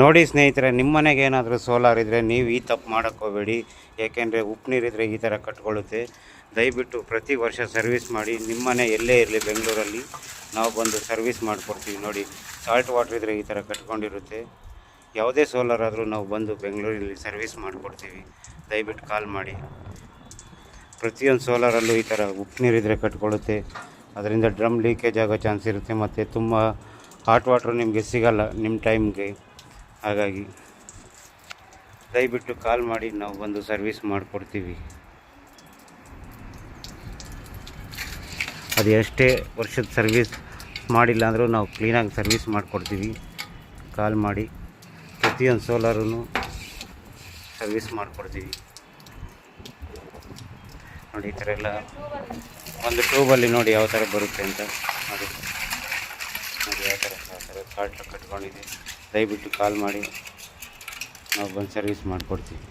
ನೋಡಿ ಸ್ನೇಹಿತರೆ, ನಿಮ್ಮ ಮನೆಗೆ ಏನಾದರೂ ಸೋಲಾರ್ ಇದ್ದರೆ ನೀವು ಈ ತಪ್ಪು ಮಾಡೋಕ್ಕೆ ಹೋಗಬೇಡಿ. ಏಕೆಂದರೆ ಉಪ್ಪು ನೀರಿದ್ದರೆ ಈ ಥರ ಕಟ್ಕೊಳ್ಳುತ್ತೆ. ದಯವಿಟ್ಟು ಪ್ರತಿ ವರ್ಷ ಸರ್ವಿಸ್ ಮಾಡಿ. ನಿಮ್ಮ ಮನೆ ಎಲ್ಲೇ ಇರಲಿ ಬೆಂಗಳೂರಲ್ಲಿ ನಾವು ಬಂದು ಸರ್ವಿಸ್ ಮಾಡಿಕೊಡ್ತೀವಿ. ನೋಡಿ, ಸಾಲ್ಟ್ ವಾಟ್ರ್ ಇದ್ದರೆ ಈ ಥರ ಕಟ್ಕೊಂಡಿರುತ್ತೆ. ಯಾವುದೇ ಸೋಲಾರ್ ಆದರೂ ನಾವು ಬಂದು ಬೆಂಗಳೂರಲ್ಲಿ ಸರ್ವಿಸ್ ಮಾಡಿಕೊಡ್ತೀವಿ. ದಯವಿಟ್ಟು ಕಾಲ್ ಮಾಡಿ. ಪ್ರತಿಯೊಂದು ಸೋಲಾರಲ್ಲೂ ಈ ಥರ ಉಪ್ಪು ನೀರಿದ್ದರೆ ಕಟ್ಕೊಳ್ಳುತ್ತೆ. ಅದರಿಂದ ಡ್ರಮ್ ಲೀಕೇಜ್ ಆಗೋ ಚಾನ್ಸ್ ಇರುತ್ತೆ ಮತ್ತು ತುಂಬ ಹಾಟ್ ವಾಟ್ರ್ ನಿಮಗೆ ಸಿಗಲ್ಲ ನಿಮ್ಮ ಟೈಮ್ಗೆ. ಹಾಗಾಗಿ ದಯವಿಟ್ಟು ಕಾಲ್ ಮಾಡಿ, ನಾವು ಬಂದು ಸರ್ವಿಸ್ ಮಾಡಿಕೊಡ್ತೀವಿ. ಅದು ಎಷ್ಟೇ ವರ್ಷದ ಸರ್ವಿಸ್ ಮಾಡಿಲ್ಲ ಅಂದರೂ ನಾವು ಕ್ಲೀನಾಗಿ ಸರ್ವಿಸ್ ಮಾಡಿಕೊಡ್ತೀವಿ. ಕಾಲ್ ಮಾಡಿ, ಪ್ರತಿಯೊಂದು ಸೋಲಾರೂ ಸರ್ವಿಸ್ ಮಾಡಿಕೊಡ್ತೀವಿ. ನೋಡಿ, ಈ ಥರ ಎಲ್ಲ ಒಂದು ಟ್ಯೂಬಲ್ಲಿ ನೋಡಿ ಯಾವ ಥರ ಬರುತ್ತೆ ಅಂತ. ನೋಡಿ ಯಾವ ಥರ ಸಾಲ್ಟ್ ಕಟ್ಕೊಂಡಿದೆ. ದಯವಿಟ್ಟು ಕಾಲ್ ಮಾಡಿ, ನಾವು ಬಂದು ಸರ್ವಿಸ್ ಮಾಡಿಕೊಡ್ತೀವಿ.